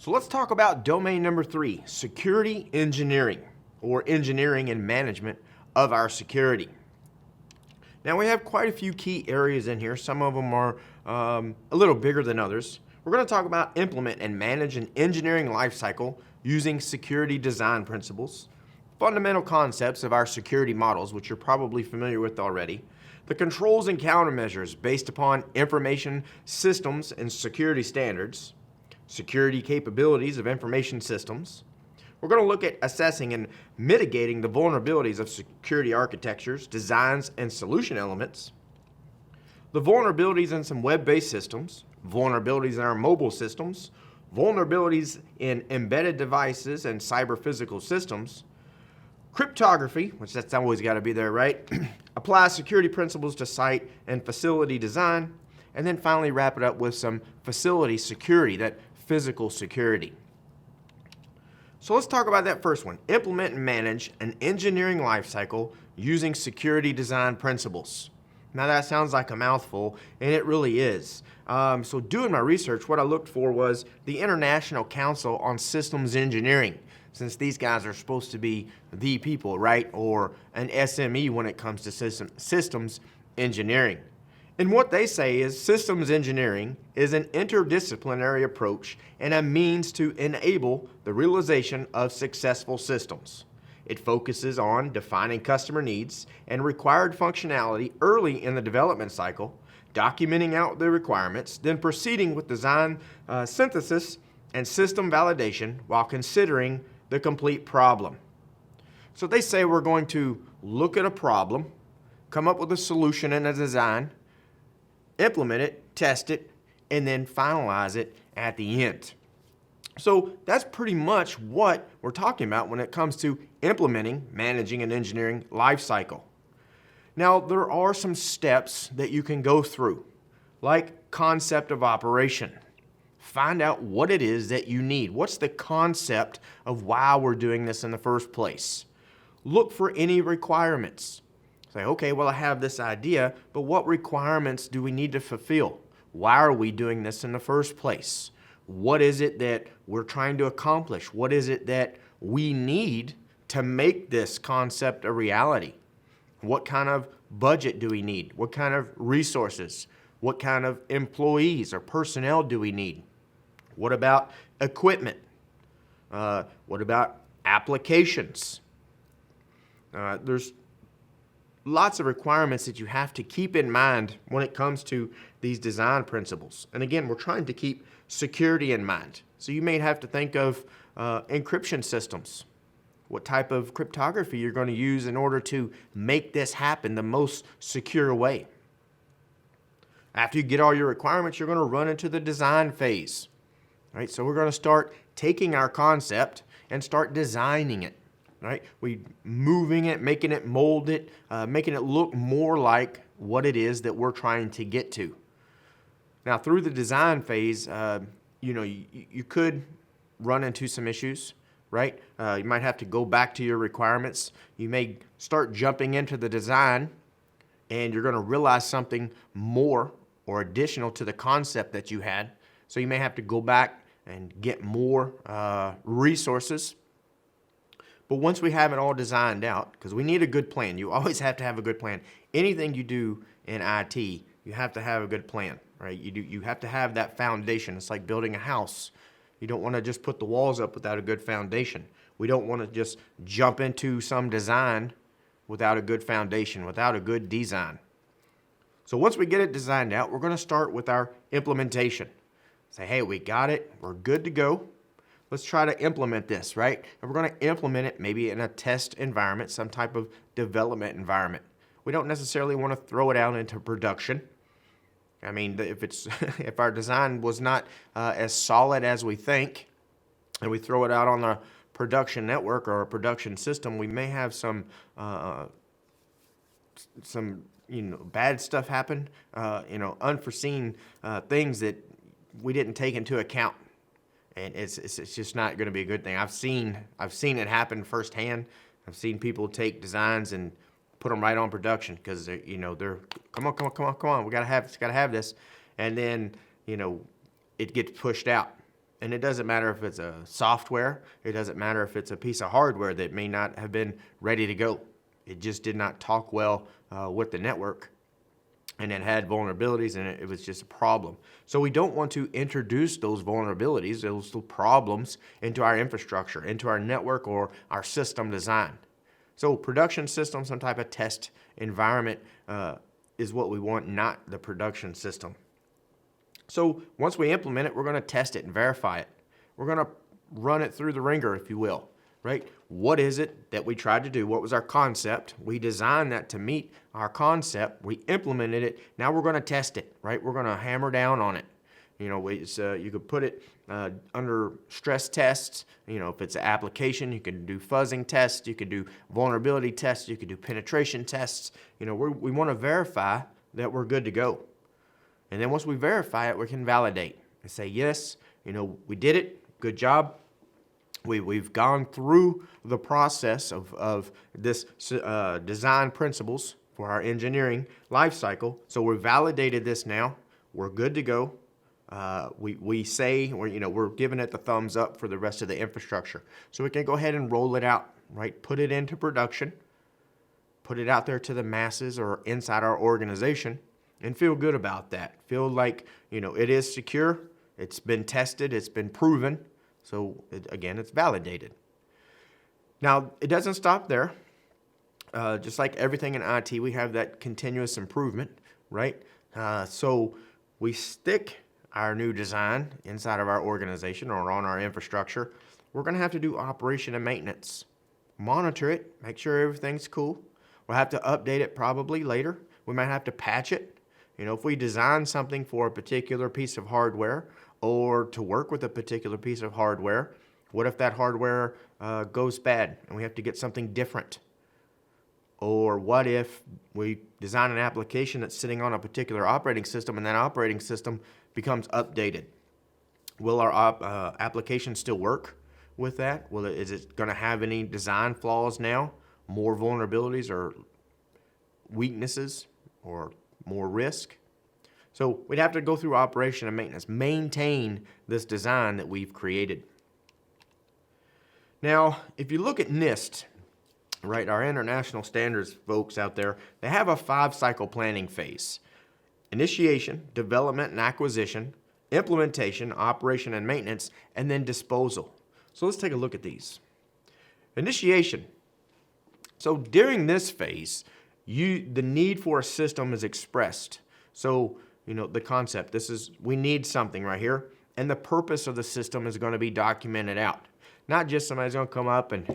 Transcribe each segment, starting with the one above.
So let's talk about domain number 3, security engineering, or engineering and management of our security. Now we have quite a few key areas in here. Some of them are a little bigger than others. We're going to talk about implement and manage an engineering lifecycle using security design principles, fundamental concepts of our security models, which you're probably familiar with already, the controls and countermeasures based upon information systems and security standards, security capabilities of information systems. We're going to look at assessing and mitigating the vulnerabilities of security architectures, designs, and solution elements, the vulnerabilities in some web-based systems, vulnerabilities in our mobile systems, vulnerabilities in embedded devices and cyber-physical systems, cryptography, which that's always got to be there, right? Apply security principles to site and facility design, and then finally wrap it up with some facility security, that physical security. So let's talk about that first one. Implement and manage an engineering lifecycle using security design principles. Now that sounds like a mouthful, and it really is. So doing my research, what I looked for was the International Council on Systems Engineering, since these guys are supposed to be the people, right? Or an SME when it comes to systems engineering. And what they say is systems engineering is an interdisciplinary approach and a means to enable the realization of successful systems. It focuses on defining customer needs and required functionality early in the development cycle, documenting out the requirements, then proceeding with design synthesis and system validation while considering the complete problem. So they say we're going to look at a problem, come up with a solution and a design, implement it, test it, and then finalize it at the end. So that's pretty much what we're talking about when it comes to implementing, managing an engineering lifecycle. Now, there are some steps that you can go through, like concept of operation. Find out what it is that you need. What's the concept of why we're doing this in the first place? Look for any requirements. Say, okay, well, I have this idea, but what requirements do we need to fulfill? Why are we doing this in the first place? What is it that we're trying to accomplish? What is it that we need to make this concept a reality? What kind of budget do we need? What kind of resources? What kind of employees or personnel do we need? What about equipment? What about applications? There's lots of requirements that you have to keep in mind when it comes to these design principles. And again, we're trying to keep security in mind. So you may have to think of encryption systems. What type of cryptography you're going to use in order to make this happen the most secure way. After you get all your requirements, you're going to run into the design phase. All right, so we're going to start taking our concept and start designing it. Right? We moving it, making it mold it, making it look more like what it is that we're trying to get to. Now, through the design phase, you could run into some issues, right? You might have to go back to your requirements. You may start jumping into the design, and you're going to realize something more or additional to the concept that you had. So you may have to go back and get more resources. But once we have it all designed out, because we need a good plan. You always have to have a good plan. Anything you do in IT, you have to have a good plan, right? You have to have that foundation. It's like building a house. You don't want to just put the walls up without a good foundation. We don't want to just jump into some design without a good foundation, without a good design. So once we get it designed out, we're going to start with our implementation. Say, hey, we got it. We're good to go. Let's try to implement this, right? And we're going to implement it maybe in a test environment, some type of development environment. We don't necessarily want to throw it out into production. I mean, if our design was not as solid as we think, and we throw it out on the production network or a production system, we may have some bad stuff happen, unforeseen things that we didn't take into account. And it's just not going to be a good thing. I've seen it happen firsthand. I've seen people take designs and put them right on production because they're come on, we gotta have this, and then it gets pushed out, And it doesn't matter if it's a software, it doesn't matter if it's a piece of hardware that may not have been ready to go. It just did not talk well with the network, and it had vulnerabilities, and it was just a problem. So we don't want to introduce those vulnerabilities, those problems, into our infrastructure, into our network or our system design. So production system, some type of test environment is what we want, not the production system. So once we implement it, we're going to test it and verify it. We're going to run it through the ringer, if you will, right? What is it that we tried to do? What was our concept? We designed that to meet our concept. We implemented it. Now we're going to test it, right? We're going to hammer down on it. You know, you could put it under stress tests. You know, if it's an application, you can do fuzzing tests. You can do vulnerability tests. You can do penetration tests. You know, we want to verify that we're good to go. And then once we verify it, we can validate and say, yes, you know, we did it. Good job. We've gone through the process of this design principles for our engineering life cycle. So we've validated this now. We're good to go. We say we're giving it the thumbs up for the rest of the infrastructure. So we can go ahead and roll it out, right? Put it into production. Put it out there to the masses or inside our organization. And feel good about that. Feel like, it is secure. It's been tested. It's been proven. So, again, it's validated. Now, it doesn't stop there. Just like everything in IT, we have that continuous improvement, right? So we stick our new design inside of our organization or on our infrastructure. We're going to have to do operation and maintenance. Monitor it. Make sure everything's cool. We'll have to update it probably later. We might have to patch it. If we design something for a particular piece of hardware or to work with a particular piece of hardware, what if that hardware goes bad and we have to get something different? Or what if we design an application that's sitting on a particular operating system and that operating system becomes updated? Will our application still work with that? Is it going to have any design flaws now, more vulnerabilities or weaknesses or more risk? So we'd have to go through operation and maintenance, maintain this design that we've created. Now, if you look at NIST, right, our international standards folks out there, they have a 5-cycle planning phase: initiation, development and acquisition, implementation, operation and maintenance, and then disposal. So let's take a look at these. Initiation. So during this phase, the need for a system is expressed. So, the concept, we need something right here, and the purpose of the system is going to be documented out. Not just somebody's going to come up and,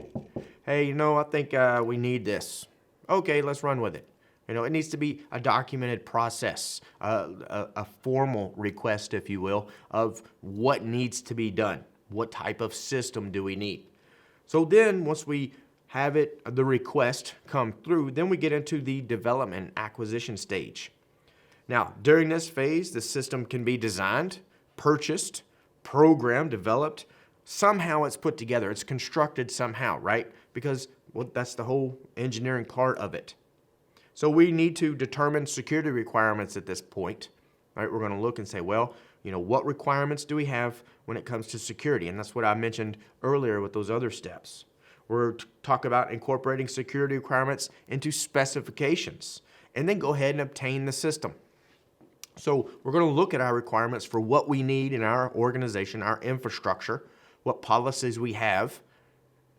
hey, I think we need this. Okay, let's run with it. It needs to be a documented process, a formal request, if you will, of what needs to be done. What type of system do we need? So then once we have the request come through, then we get into the development and acquisition stage. Now, during this phase, the system can be designed, purchased, programmed, developed. Somehow it's put together. It's constructed somehow, right? Because that's the whole engineering part of it. So we need to determine security requirements at this point. Right? We're going to look and say, well, what requirements do we have when it comes to security? And that's what I mentioned earlier with those other steps. We're talking about incorporating security requirements into specifications and then go ahead and obtain the system. So we're going to look at our requirements for what we need in our organization, our infrastructure, what policies we have,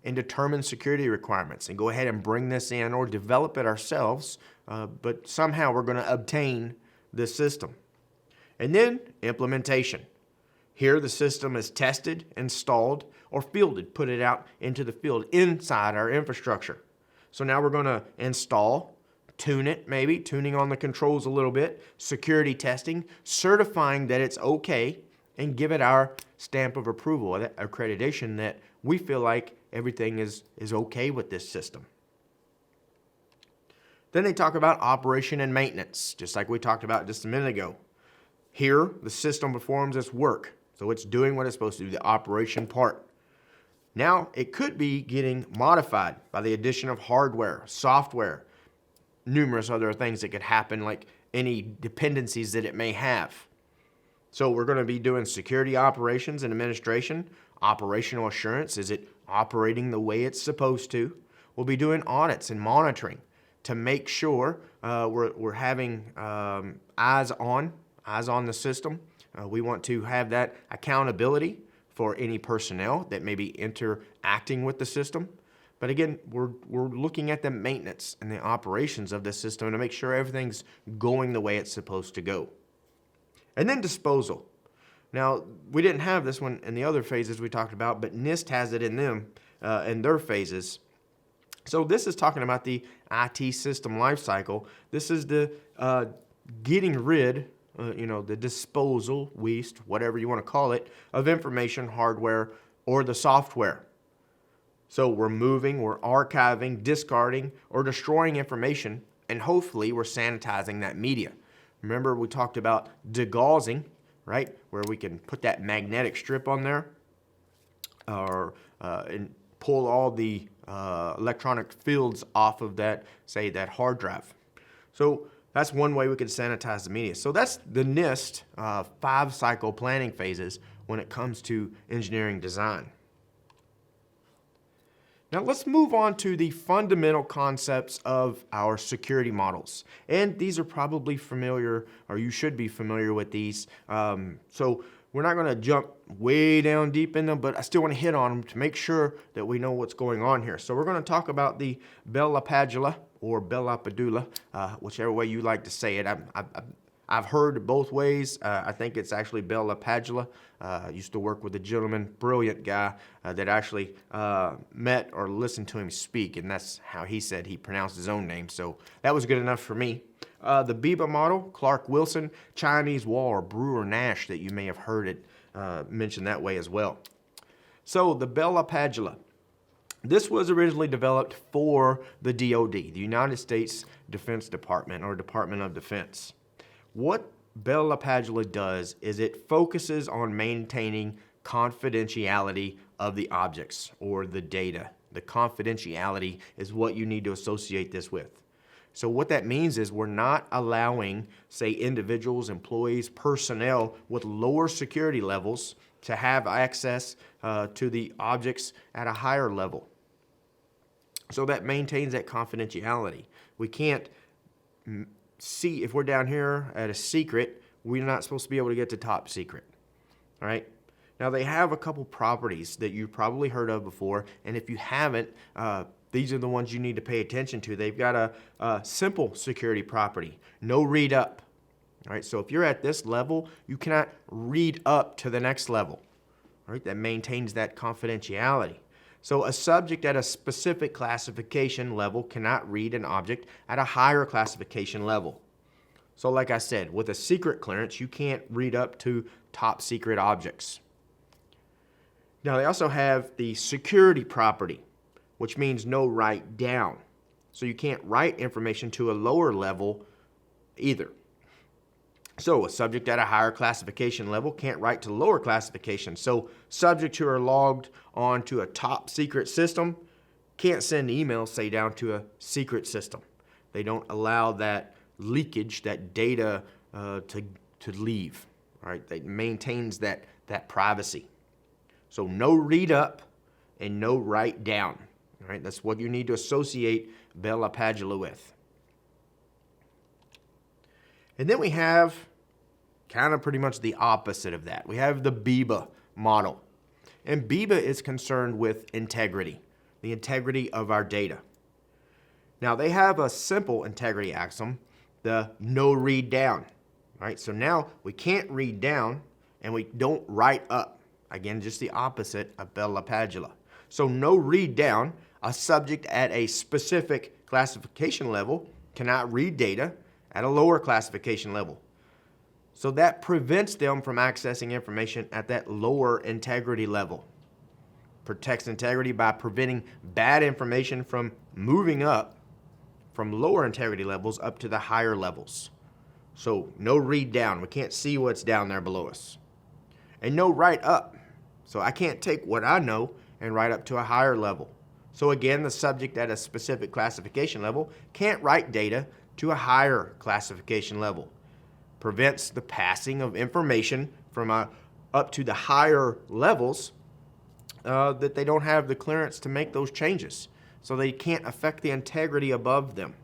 and determine security requirements and go ahead and bring this in or develop it ourselves, but somehow we're going to obtain this system. And then implementation. Here the system is tested, installed, or fielded, put it out into the field inside our infrastructure. So now we're going to install, tune it maybe, tuning on the controls a little bit, security testing, certifying that it's okay, and give it our stamp of approval, that accreditation that we feel like everything is okay with this system. Then they talk about operation and maintenance, just like we talked about just a minute ago. Here, the system performs its work, so it's doing what it's supposed to do, the operation part. Now, it could be getting modified by the addition of hardware, software, numerous other things that could happen, like any dependencies that it may have. So we're going to be doing security operations and administration, operational assurance. Is it operating the way it's supposed to? We'll be doing audits and monitoring to make sure we're having eyes on the system. We want to have that accountability for any personnel that may be interacting with the system. But again, we're looking at the maintenance and the operations of the system to make sure everything's going the way it's supposed to go. And then disposal. Now, we didn't have this one in the other phases we talked about, but NIST has it in them, in their phases. So this is talking about the IT system lifecycle. This is the getting rid, the disposal, waste, whatever you want to call it, of information, hardware, or the software. So we're moving, we're archiving, discarding, or destroying information, and hopefully we're sanitizing that media. Remember, we talked about degaussing, right? Where we can put that magnetic strip on there or and pull all the electronic fields off of that, say, that hard drive. So that's one way we could sanitize the media. So that's the NIST 5-cycle planning phases when it comes to engineering design. Now let's move on to the fundamental concepts of our security models. And these are probably familiar, or you should be familiar with these. So we're not going to jump way down deep in them, but I still want to hit on them to make sure that we know what's going on here. So we're going to talk about the Bella Padula or Bella Padula, whichever way you like to say it. I've heard both ways. I think it's actually Bella Padula. I used to work with a gentleman, brilliant guy, that actually met or listened to him speak, and that's how he said he pronounced his own name. So that was good enough for me. The BIBA model, Clark Wilson, Chinese wall, or Brewer Nash, that you may have heard it mentioned that way as well. So the Bella Padula. This was originally developed for the DoD, the United States Defense Department, or Department of Defense. What Bella Padula does is it focuses on maintaining confidentiality of the objects or the data. The confidentiality is what you need to associate this with. So what that means is we're not allowing, say, individuals, employees, personnel with lower security levels to have access to the objects at a higher level. So that maintains that confidentiality. We can't see, if we're down here at a secret, we're not supposed to be able to get to top secret. All right? Now, they have a couple properties that you've probably heard of before, and if you haven't, these are the ones you need to pay attention to. They've got a simple security property, no read up. All right, so if you're at this level, you cannot read up to the next level. All right, that maintains that confidentiality. So a subject at a specific classification level cannot read an object at a higher classification level. So like I said, with a secret clearance, you can't read up to top secret objects. Now they also have the security property, which means no write down. So you can't write information to a lower level either. So a subject at a higher classification level can't write to lower classification. So subjects who are logged onto a top secret system can't send emails, say, down to a secret system. They don't allow that leakage, that data to leave. All right, it maintains that privacy. So no read up and no write down. All right, that's what you need to associate Bella Padula with. And then we have kind of pretty much the opposite of that. We have the BIBA model. And BIBA is concerned with integrity, the integrity of our data. Now, they have a simple integrity axiom, the no read down. All right, so now we can't read down and we don't write up. Again, just the opposite of Bella Padula. So no read down, a subject at a specific classification level cannot read data at a lower classification level. So that prevents them from accessing information at that lower integrity level. Protects integrity by preventing bad information from moving up from lower integrity levels up to the higher levels. So no read down. We can't see what's down there below us. And no write up. So I can't take what I know and write up to a higher level. So again, the subject at a specific classification level can't write data to a higher classification level. Prevents the passing of information up to the higher levels, that they don't have the clearance to make those changes. So they can't affect the integrity above them.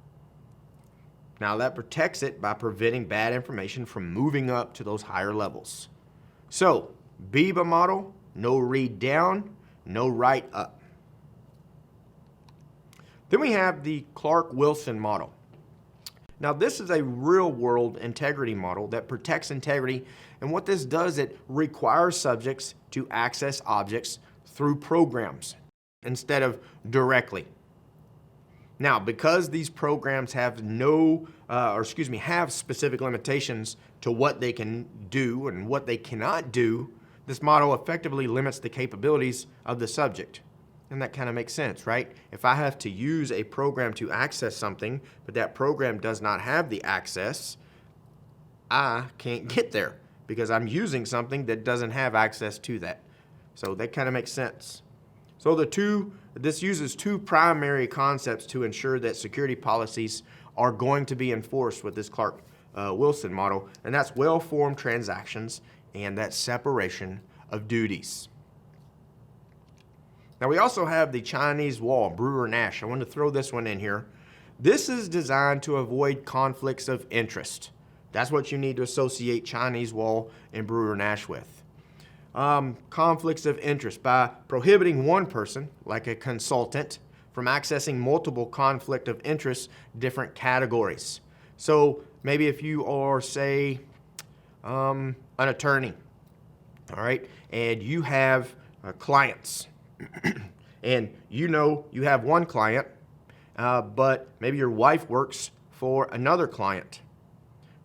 Now that protects it by preventing bad information from moving up to those higher levels. So, BEBA model, no read down, no write up. Then we have the Clark-Wilson model. Now this is a real-world integrity model that protects integrity, and what this does, it requires subjects to access objects through programs instead of directly. Now, because these programs have have specific limitations to what they can do and what they cannot do, this model effectively limits the capabilities of the subject. And that kind of makes sense, right? If I have to use a program to access something, but that program does not have the access, I can't get there because I'm using something that doesn't have access to that. So that kind of makes sense. So this uses two primary concepts to ensure that security policies are going to be enforced with this Clark-Wilson model, and that's well-formed transactions and that separation of duties. Now we also have the Chinese wall, Brewer-Nash. I want to throw this one in here. This is designed to avoid conflicts of interest. That's what you need to associate Chinese wall and Brewer-Nash with. Conflicts of interest by prohibiting one person, like a consultant, from accessing multiple conflict of interest different categories. So maybe if you are, say, an attorney, all right, and you have clients, and you know you have one client, but maybe your wife works for another client.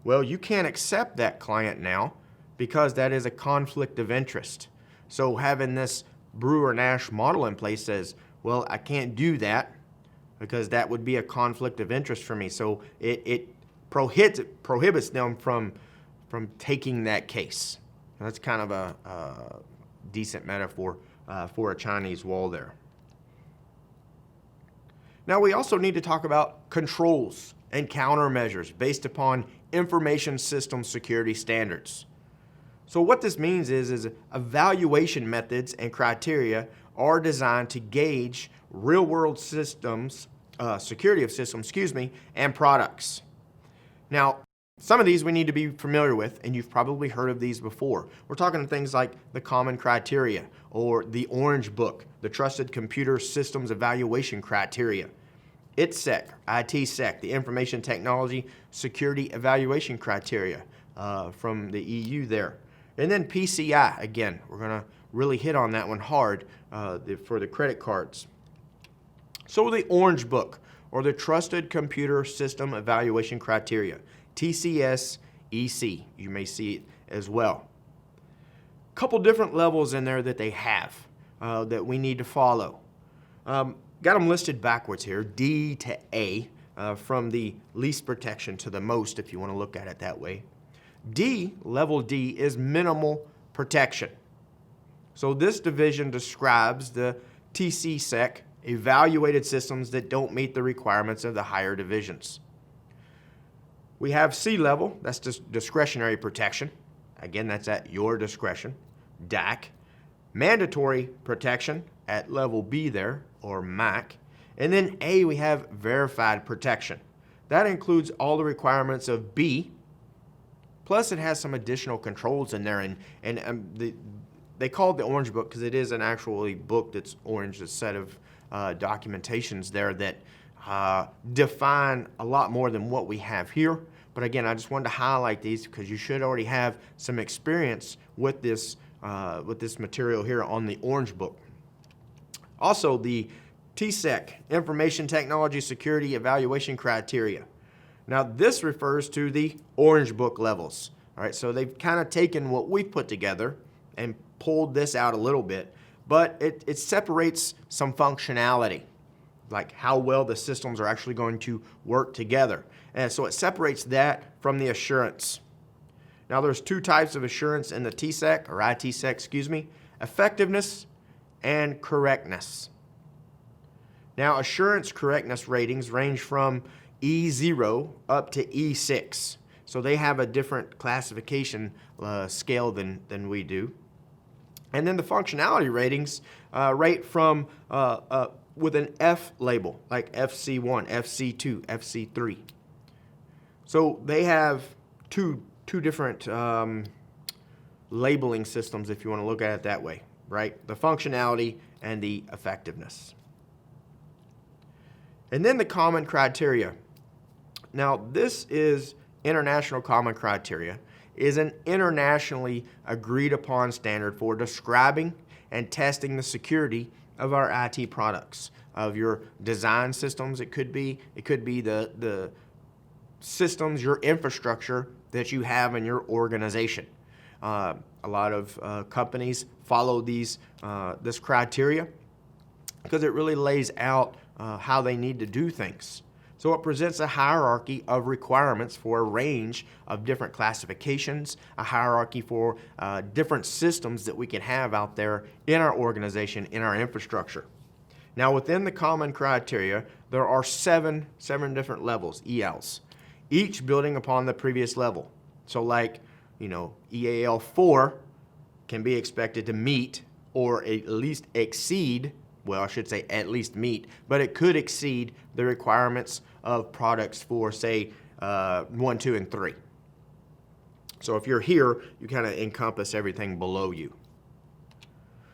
Well, you can't accept that client now because that is a conflict of interest. So having this Brewer-Nash model in place says, well, I can't do that because that would be a conflict of interest for me. So it prohibits them from taking that case. And that's kind of a decent metaphor for a Chinese wall there. Now we also need to talk about controls and countermeasures based upon information system security standards. So what this means is evaluation methods and criteria are designed to gauge real-world systems, security of systems, and products. Now, some of these we need to be familiar with, and you've probably heard of these before. We're talking things like the common criteria or the Orange Book, the Trusted Computer Systems Evaluation Criteria, ITSEC, the Information Technology Security Evaluation Criteria from the EU there. And then PCI, again, we're going to really hit on that one hard for the credit cards. So the Orange Book, or the Trusted Computer System Evaluation Criteria, TCSEC, you may see it as well. A couple different levels in there that they have that we need to follow. Got them listed backwards here, D to A, from the least protection to the most, if you want to look at it that way. Level D, is minimal protection. So this division describes the TCSEC evaluated systems that don't meet the requirements of the higher divisions. We have C level, that's just discretionary protection. Again, that's at your discretion. DAC, mandatory protection at level B there, or MAC. And then A, we have verified protection. That includes all the requirements of B, plus it has some additional controls in there, and they call it the Orange Book because it is an actually book that's orange, a set of documentations there that define a lot more than what we have here. But again, I just wanted to highlight these because you should already have some experience with this material here on the Orange Book. Also, the TSEC, Information Technology Security Evaluation Criteria. Now, this refers to the Orange Book levels. All right, so they've kind of taken what we've put together and pulled this out a little bit, but it separates some functionality, like how well the systems are actually going to work together. And so it separates that from the assurance. Now, there's two types of assurance in the TSEC, or ITSEC, effectiveness and correctness. Now, assurance correctness ratings range from E0 up to E6. So they have a different classification scale than we do. And then the functionality ratings rate from with an F label, like FC1, FC2, FC3. So they have two different labeling systems, if you want to look at it that way, right? The functionality and the effectiveness. And then the common criteria. Now, this is international common criteria, is an internationally agreed upon standard for describing and testing the security of our IT products, of your design systems. It could be the systems, your infrastructure that you have in your organization. A lot of companies follow this criteria because it really lays out how they need to do things. So it presents a hierarchy of requirements for a range of different classifications, a hierarchy for different systems that we can have out there in our organization, in our infrastructure. Now, within the common criteria, there are seven different levels, ELs, each building upon the previous level. So like, EAL 4 can be expected to meet or at least exceed, well, I should say at least meet, but it could exceed the requirements of products for, say, 1, 2, and 3. So if you're here, you kind of encompass everything below you.